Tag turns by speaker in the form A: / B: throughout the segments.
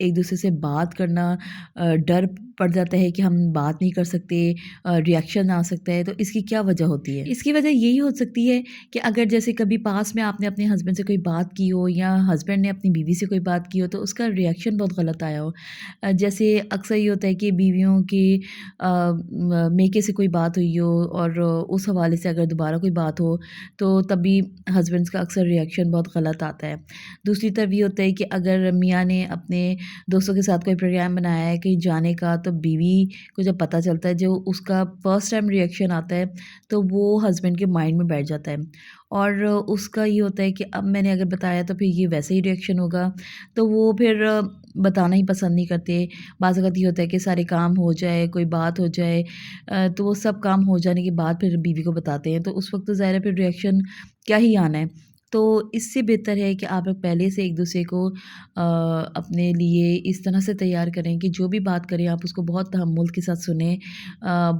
A: ایک دوسرے سے بات کرنا ڈر پڑ جاتا ہے کہ ہم بات نہیں کر سکتے، ریئیکشن آ سکتا ہے، تو اس کی کیا وجہ ہوتی ہے؟ اس کی وجہ یہی ہو سکتی ہے کہ اگر جیسے کبھی پاس میں آپ نے اپنے ہسبینڈ سے کوئی بات کی ہو یا ہسبینڈ نے اپنی بیوی سے کوئی بات کی ہو تو اس کا ریئیکشن بہت غلط آیا ہو۔ جیسے اکثر یہ ہوتا ہے کہ بیویوں کی میکے سے کوئی بات ہوئی ہو اور اس حوالے سے اگر دوبارہ کوئی بات ہو تو تب بھی ہسبینڈس کا اکثر ریئیکشن بہت غلط آتا ہے۔ دوسری طرف یہ ہوتا ہے کہ اگر میاں نے اپنے دوستوں کے ساتھ کوئی پروگرام بنایا ہے کہیں جانے کا تو بیوی کو جب پتہ چلتا ہے جو اس کا فرسٹ ٹائم ریئیکشن آتا ہے تو وہ ہسبینڈ کے مائنڈ میں بیٹھ جاتا ہے اور اس کا یہ ہوتا ہے کہ اب میں نے اگر بتایا تو پھر یہ ویسے ہی ریئیکشن ہوگا، تو وہ پھر بتانا ہی پسند نہیں کرتے۔ بعض اوقات یہ ہوتا ہے کہ سارے کام ہو جائے، کوئی بات ہو جائے تو وہ سب کام ہو جانے کے بعد پھر بیوی کو بتاتے ہیں، تو اس وقت تو ظاہر ہے پھر ریئیکشن کیا ہی آنا ہے۔ تو اس سے بہتر ہے کہ آپ لوگ پہلے سے ایک دوسرے کو اپنے لیے اس طرح سے تیار کریں کہ جو بھی بات کریں آپ اس کو بہت تحمل کے ساتھ سنیں،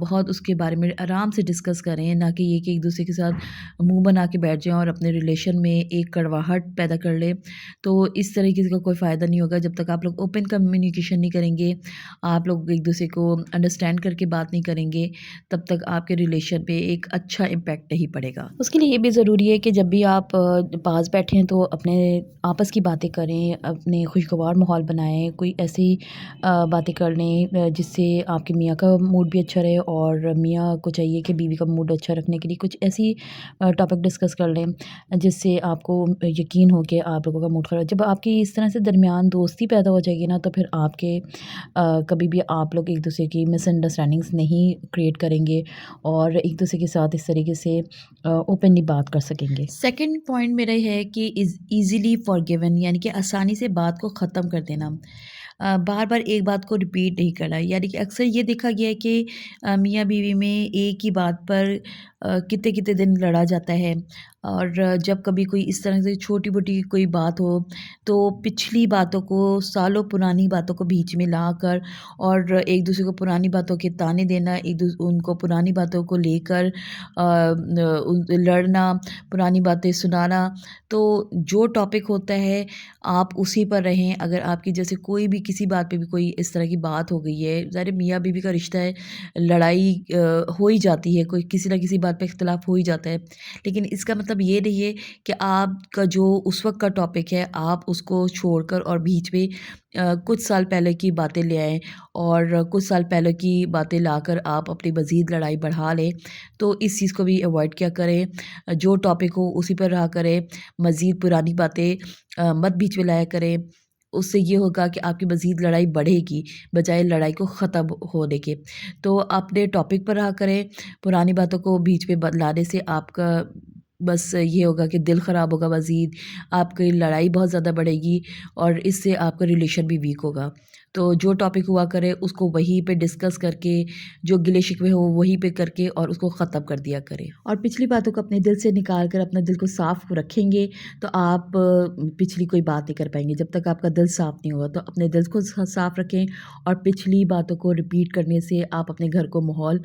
A: بہت اس کے بارے میں آرام سے ڈسکس کریں، نہ کہ یہ کہ ایک دوسرے کے ساتھ منہ بنا کے بیٹھ جائیں اور اپنے ریلیشن میں ایک کڑواہٹ پیدا کر لیں۔ تو اس طریقے کا کوئی فائدہ نہیں ہوگا جب تک آپ لوگ اوپن کمیونیکیشن نہیں کریں گے، آپ لوگ ایک دوسرے کو انڈرسٹینڈ کر کے بات نہیں کریں گے، تب تک آپ کے ریلیشن پہ ایک اچھا امپیکٹ نہیں پڑے گا۔ اس کے لیے یہ بھی ضروری ہے کہ جب بھی آپ پاس بیٹھیں تو اپنے آپس کی باتیں کریں، اپنے خوشگوار ماحول بنائیں، کوئی ایسی باتیں کر لیں جس سے آپ کے میاں کا موڈ بھی اچھا رہے اور میاں کو چاہیے کہ بیوی کا موڈ اچھا رکھنے کے لیے کچھ ایسی ٹاپک ڈسکس کر لیں جس سے آپ کو یقین ہو کہ آپ لوگوں کا موڈ خراب۔ جب آپ کی اس طرح سے درمیان دوستی پیدا ہو جائے گی نا تو پھر آپ کے کبھی بھی آپ لوگ ایک دوسرے کی مس انڈرسٹینڈنگس نہیں کریٹ کریں گے اور ایک دوسرے کے ساتھ اس طریقے سے اوپنلی بات کر سکیں گے۔ سیکنڈ پوائنٹ میرا یہ ہے کہ ایزیلی فارگیون، یعنی کہ آسانی سے بات کو ختم کر دینا، بار بار ایک بات کو ریپیٹ نہیں کرنا۔ یعنی کہ اکثر یہ دیکھا گیا ہے کہ میاں بیوی میں ایک ہی بات پر کتنے کتنے دن لڑا جاتا ہے، اور جب کبھی کوئی اس طرح سے چھوٹی موٹی کوئی بات ہو تو پچھلی باتوں کو، سالوں پرانی باتوں کو بیچ میں لا کر اور ایک دوسرے کو پرانی باتوں کے تانے دینا، ان کو پرانی باتوں کو لے کر لڑنا، پرانی باتیں سنانا۔ تو جو ٹاپک ہوتا ہے آپ اسی پر رہیں۔ اگر آپ کی جیسے کوئی بھی کسی بات پہ بھی کوئی اس طرح کی بات ہو گئی ہے، ظاہر میاں بیوی کا رشتہ ہے، لڑائی ہو ہی جاتی ہے، کوئی کسی نہ کسی بات پہ اختلاف ہو ہی جاتا ہے، لیکن اس کا مطلب یہ نہیں ہے کہ آپ کا جو اس وقت کا ٹاپک ہے آپ اس کو چھوڑ کر اور بیچ میں کچھ سال پہلے کی باتیں لے آئیں اور کچھ سال پہلے کی باتیں لا کر آپ اپنی مزید لڑائی بڑھا لیں۔ تو اس چیز کو بھی اوائڈ کیا کریں، جو ٹاپک ہو اسی پر رہا کریں، مزید پرانی باتیں مت بیچ میں لایا کریں۔ اس سے یہ ہوگا کہ آپ کی مزید لڑائی بڑھے گی بجائے لڑائی کو ختم ہونے کے۔ تو اپنے ٹاپک پر رہا کریں، پرانی باتوں کو بیچ میں لانے سے آپ کا بس یہ ہوگا کہ دل خراب ہوگا، مزید آپ کی لڑائی بہت زیادہ بڑھے گی اور اس سے آپ کا ریلیشن بھی ویک ہوگا۔ تو جو ٹاپک ہوا کرے اس کو وہیں پہ ڈسکس کر کے، جو گلے شکوے ہو وہیں پہ کر کے اور اس کو ختم کر دیا کریں، اور پچھلی باتوں کو اپنے دل سے نکال کر اپنا دل کو صاف رکھیں گے تو آپ پچھلی کوئی بات نہیں کر پائیں گے۔ جب تک آپ کا دل صاف نہیں ہوگا تو اپنے دل کو صاف رکھیں، اور پچھلی باتوں کو ریپیٹ کرنے سے آپ اپنے گھر کو ماحول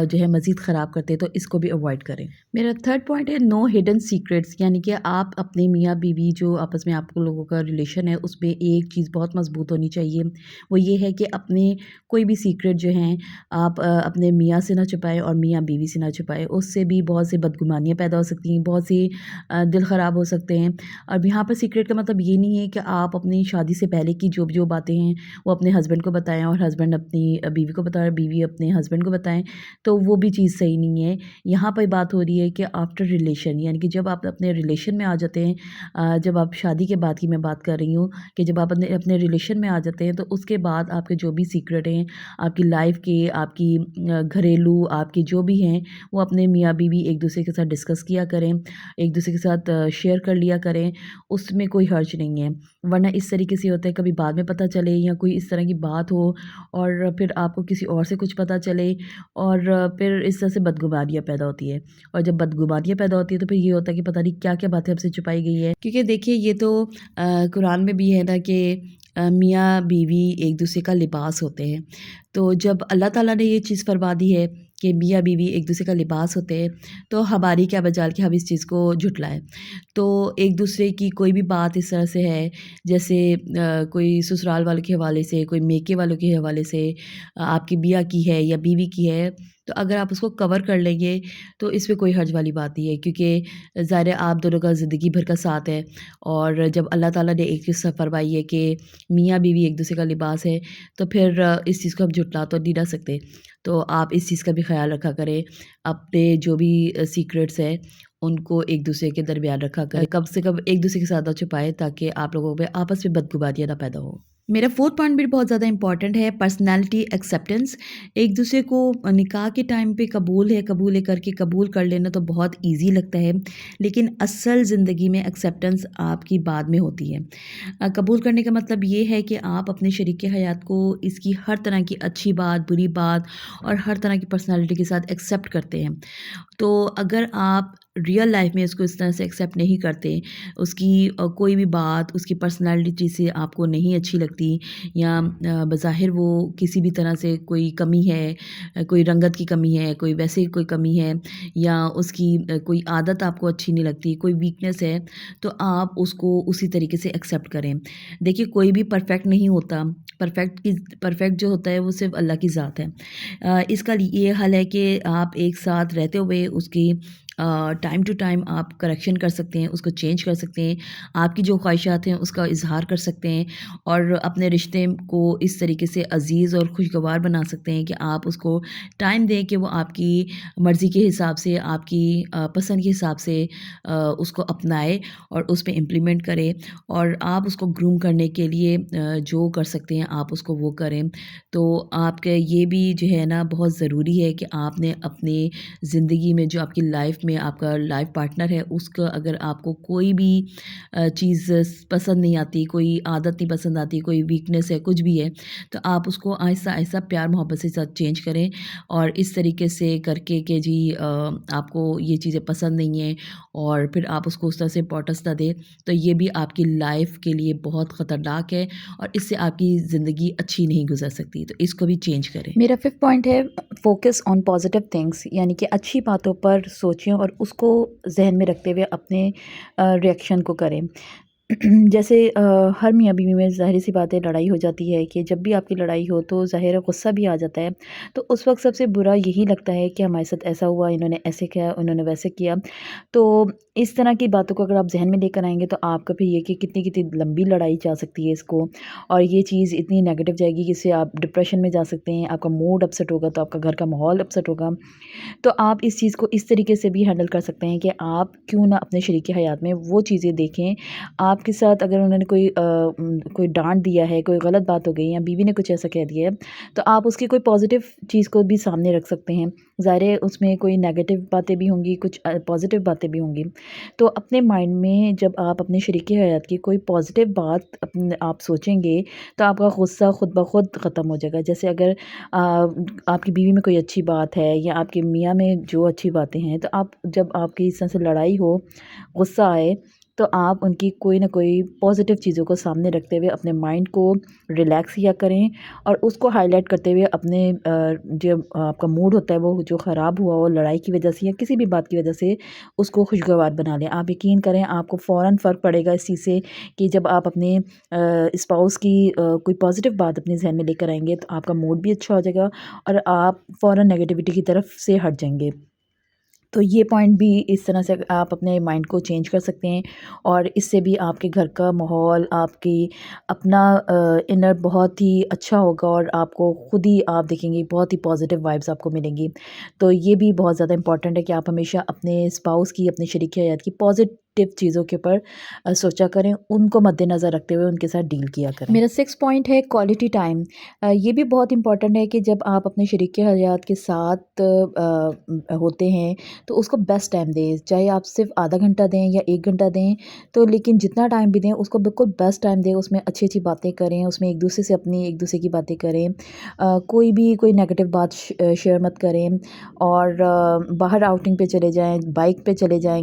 A: جو ہے مزید خراب کرتے ہیں، تو اس کو بھی اوائڈ کریں۔ میرا تھرڈ پوائنٹ ہے نو ہڈن سیکرٹس، یعنی کہ آپ اپنے میاں بیوی جو آپس میں آپ لوگوں کا ریلیشن ہے اس میں ایک چیز بہت مضبوط ہونی چاہیے، وہ یہ ہے کہ اپنے کوئی بھی سیکرٹ جو ہیں آپ اپنے میاں سے نہ چھپائیں اور میاں بیوی سے نہ چھپائیں۔ اس سے بھی بہت سی بدگمانیاں پیدا ہو سکتی ہیں، بہت سی دل خراب ہو سکتے ہیں۔ اب یہاں پر سیکرٹ کا مطلب یہ نہیں ہے کہ آپ اپنی شادی سے پہلے کی جو باتیں ہیں وہ اپنے ہسبینڈ کو بتائیں اور ہسبینڈ اپنی بیوی کو بتائیں اور بیوی اپنے ہسبینڈ کو بتائیں، تو وہ بھی چیز صحیح نہیں ہے۔ یہاں پر بات ہو رہی ہے کہ آفٹر ریلیشن، یعنی کہ جب آپ اپنے ریلیشن میں آ جاتے ہیں، جب آپ شادی کے بعد کی میں بات کر رہی ہوں کہ جب آپ اپنے ریلیشن میں آ جاتے ہیں تو اس کے بعد آپ کے جو بھی سیکرٹ ہیں آپ کی لائف کے، آپ کی گھریلو، آپ کے جو بھی ہیں، وہ اپنے میاں بیوی ایک دوسرے کے ساتھ ڈسکس کیا کریں، ایک دوسرے کے ساتھ شیئر کر لیا کریں، اس میں کوئی حرج نہیں ہے۔ ورنہ اس طریقے سے ہوتا ہے کبھی بعد میں پتہ چلے یا کوئی اس طرح کی بات ہو اور پھر آپ کو کسی اور سے کچھ پتہ چلے اور پھر اس طرح سے بدگمانیاں پیدا ہوتی ہے، اور جب بدگمانیاں پیدا ہوتی ہے تو پھر یہ ہوتا ہے کہ پتہ نہیں کیا کیا باتیں ہم سے چھپائی گئی ہے، کیونکہ دیکھیے یہ تو قرآن میں بھی ہے نا کہ میاں بیوی ایک دوسرے کا لباس ہوتے ہیں۔ تو جب اللہ تعالیٰ نے یہ چیز فرما دی ہے کہ میاں بیوی ایک دوسرے کا لباس ہوتے ہیں، تو ہماری کیا مجال کہ ہم اس چیز کو جھٹلائیں۔ تو ایک دوسرے کی کوئی بھی بات اس طرح سے ہے، جیسے کوئی سسرال والوں کے حوالے سے، کوئی میکے والوں کے حوالے سے آپ کی بیاہ کی ہے یا بیوی کی ہے، تو اگر آپ اس کو کور کر لیں گے تو اس میں کوئی حرج والی بات نہیں ہے، کیونکہ ظاہر ہے آپ دونوں کا زندگی بھر کا ساتھ ہے، اور جب اللہ تعالیٰ نے ایک چیز فرمائی ہے کہ میاں بیوی ایک دوسرے کا لباس ہے، تو پھر اس چیز کو ہم جھٹلا تو نہیں نہ سکتے۔ تو آپ اس چیز کا بھی خیال رکھا کریں، اپنے جو بھی سیکرٹس ہیں ان کو ایک دوسرے کے درمیان رکھا کریں، کم سے کم ایک دوسرے کے ساتھ نہ چھپائیں، تاکہ آپ لوگوں میں آپس میں بدگمانیاں نہ پیدا ہو۔ میرا 4تھ پوائنٹ بھی بہت زیادہ امپورٹنٹ ہے، پرسنالٹی ایکسیپٹنس۔ ایک دوسرے کو نکاح کے ٹائم پہ قبول ہے کر کے قبول کر لینا تو بہت ایزی لگتا ہے، لیکن اصل زندگی میں ایکسیپٹنس آپ کی بعد میں ہوتی ہے۔ قبول کرنے کا مطلب یہ ہے کہ آپ اپنے شریک حیات کو اس کی ہر طرح کی اچھی بات، بری بات اور ہر طرح کی پرسنالٹی کے ساتھ ایکسیپٹ کرتے ہیں۔ تو اگر آپ ریئل لائف میں اس کو اس طرح سے ایکسیپٹ نہیں کرتے، اس کی کوئی بھی بات اس کی پرسنالٹی سے آپ کو نہیں اچھی لگتی، یا بظاہر وہ کسی بھی طرح سے کوئی کمی ہے، کوئی رنگت کی کمی ہے، کوئی ویسے کوئی کمی ہے، یا اس کی کوئی عادت آپ کو اچھی نہیں لگتی، کوئی ویکنس ہے، تو آپ اس کو اسی طریقے سے ایکسیپٹ کریں۔ دیکھیے کوئی بھی پرفیکٹ نہیں ہوتا، پرفیکٹ جو ہوتا ہے وہ صرف اللہ کی ذات ہے۔ اس کا یہ حل ہے کہ آپ ایک ساتھ رہتے ہوئے اس کی ٹائم ٹو ٹائم آپ کریکشن کر سکتے ہیں، اس کو چینج کر سکتے ہیں، آپ کی جو خواہشات ہیں اس کا اظہار کر سکتے ہیں، اور اپنے رشتے کو اس طریقے سے عزیز اور خوشگوار بنا سکتے ہیں کہ آپ اس کو ٹائم دیں کہ وہ آپ کی مرضی کے حساب سے، آپ کی پسند کے حساب سے اس کو اپنائے اور اس پہ امپلیمنٹ کرے، اور آپ اس کو گروم کرنے کے لیے جو کر سکتے ہیں آپ اس کو وہ کریں۔ تو آپ کے یہ بھی جو ہے نا بہت ضروری ہے کہ آپ نے اپنے زندگی میں جو آپ کی لائف میں آپ کا لائف پارٹنر ہے، اس کا اگر آپ کو کوئی بھی چیز پسند نہیں آتی، کوئی عادت نہیں پسند آتی، کوئی ویکنس ہے، کچھ بھی ہے، تو آپ اس کو آہستہ آہستہ پیار محبت سے ساتھ چینج کریں، اور اس طریقے سے کر کے کہ جی آپ کو یہ چیزیں پسند نہیں ہیں، اور پھر آپ اس کو اس طرح سے امپورٹنس نہ دیں، تو یہ بھی آپ کی لائف کے لیے بہت خطرناک ہے، اور اس سے آپ کی زندگی اچھی نہیں گزر سکتی، تو اس کو بھی چینج کریں۔
B: میرا 5th پوائنٹ ہے فوکس آن پازیٹیو تھنگس، یعنی کہ اچھی باتوں پر سوچیں اور اس کو ذہن میں رکھتے ہوئے اپنے ریئیکشن کو کریں۔ جیسے ہر میاں بیوی میں ظاہر سی بات ہے لڑائی ہو جاتی ہے، کہ جب بھی آپ کی لڑائی ہو تو ظاہر غصہ بھی آ جاتا ہے، تو اس وقت سب سے برا یہی لگتا ہے کہ ہمارے ساتھ ایسا ہوا، انہوں نے ایسے کیا، انہوں نے ویسے کیا۔ تو اس طرح کی باتوں کو اگر آپ ذہن میں لے کر آئیں گے تو آپ کا پھر یہ کہ کتنی کتنی لمبی لڑائی جا سکتی ہے اس کو، اور یہ چیز اتنی نیگیٹو جائے گی کہ اس سے آپ ڈپریشن میں جا سکتے ہیں، آپ کا موڈ اپسٹ ہوگا، تو آپ کا گھر کا ماحول اپسٹ ہوگا۔ تو آپ اس چیز کو اس طریقے سے بھی ہینڈل کر سکتے ہیں کہ آپ کیوں نہ اپنے شریک حیات میں وہ چیزیں دیکھیں، آپ کے ساتھ اگر انہوں نے کوئی ڈانٹ دیا ہے، کوئی غلط بات ہو گئی، یا بیوی نے کچھ ایسا کہہ دیا ہے، تو آپ اس کی کوئی پازیٹیو چیز کو بھی سامنے رکھ سکتے ہیں۔ ظاہر ہے اس میں کوئی نیگیٹو باتیں بھی ہوں گی، کچھ پازیٹیو باتیں بھی ہوں گی، تو اپنے مائنڈ میں جب آپ اپنے شریک حیات کی کوئی پازیٹیو بات آپ سوچیں گے تو آپ کا غصہ خود بخود ختم ہو جائے گا۔ جیسے اگر آپ کی بیوی میں کوئی اچھی بات ہے، یا آپ کے میاں میں جو اچھی باتیں ہیں، تو جب آپ کی اس طرح سے لڑائی ہو، غصہ آئے، تو آپ ان کی کوئی نہ کوئی پازیٹیو چیزوں کو سامنے رکھتے ہوئے اپنے مائنڈ کو ریلیکس کیا کریں، اور اس کو ہائی لائٹ کرتے ہوئے اپنے جو آپ کا موڈ ہوتا ہے وہ جو خراب ہوا ہو لڑائی کی وجہ سے یا کسی بھی بات کی وجہ سے، اس کو خوشگوار بنا لیں۔ آپ یقین کریں آپ کو فوراً فرق پڑے گا اس چیز سے، کہ جب آپ اپنے اسپاؤس کی کوئی پازیٹیو بات اپنے ذہن میں لے کر آئیں گے تو آپ کا موڈ بھی اچھا ہو جائے گا، اور آپ فوراً نیگیٹیوٹی کی طرف سے ہٹ جائیں گے۔ تو یہ پوائنٹ بھی اس طرح سے آپ اپنے مائنڈ کو چینج کر سکتے ہیں، اور اس سے بھی آپ کے گھر کا ماحول، آپ کی اپنا انر بہت ہی اچھا ہوگا، اور آپ کو خود ہی آپ دیکھیں گے بہت ہی پازیٹیو وائبس آپ کو ملیں گی۔ تو یہ بھی بہت زیادہ امپورٹنٹ ہے کہ آپ ہمیشہ اپنے اسپاؤس کی، اپنے شریک حیات کی پازیٹیو چیزوں کے اوپر سوچا کریں، ان کو مد نظر رکھتے ہوئے ان کے ساتھ ڈیل کیا کریں۔ میرا 6 پوائنٹ ہے کوالٹی ٹائم۔ یہ بھی بہت امپورٹنٹ ہے کہ جب آپ اپنے شریک حیات کے ساتھ ہوتے ہیں تو اس کو بیسٹ ٹائم دیں، چاہے آپ صرف آدھا گھنٹہ دیں یا 1 گھنٹہ دیں، تو لیکن جتنا ٹائم بھی دیں اس کو بالکل بیسٹ ٹائم دیں، اس میں اچھی اچھی باتیں کریں، اس میں ایک دوسرے کی باتیں کریں، کوئی نیگیٹو بات شیئر مت کریں، اور باہر آؤٹنگ پہ چلے جائیں، بائک پہ چلے جائیں،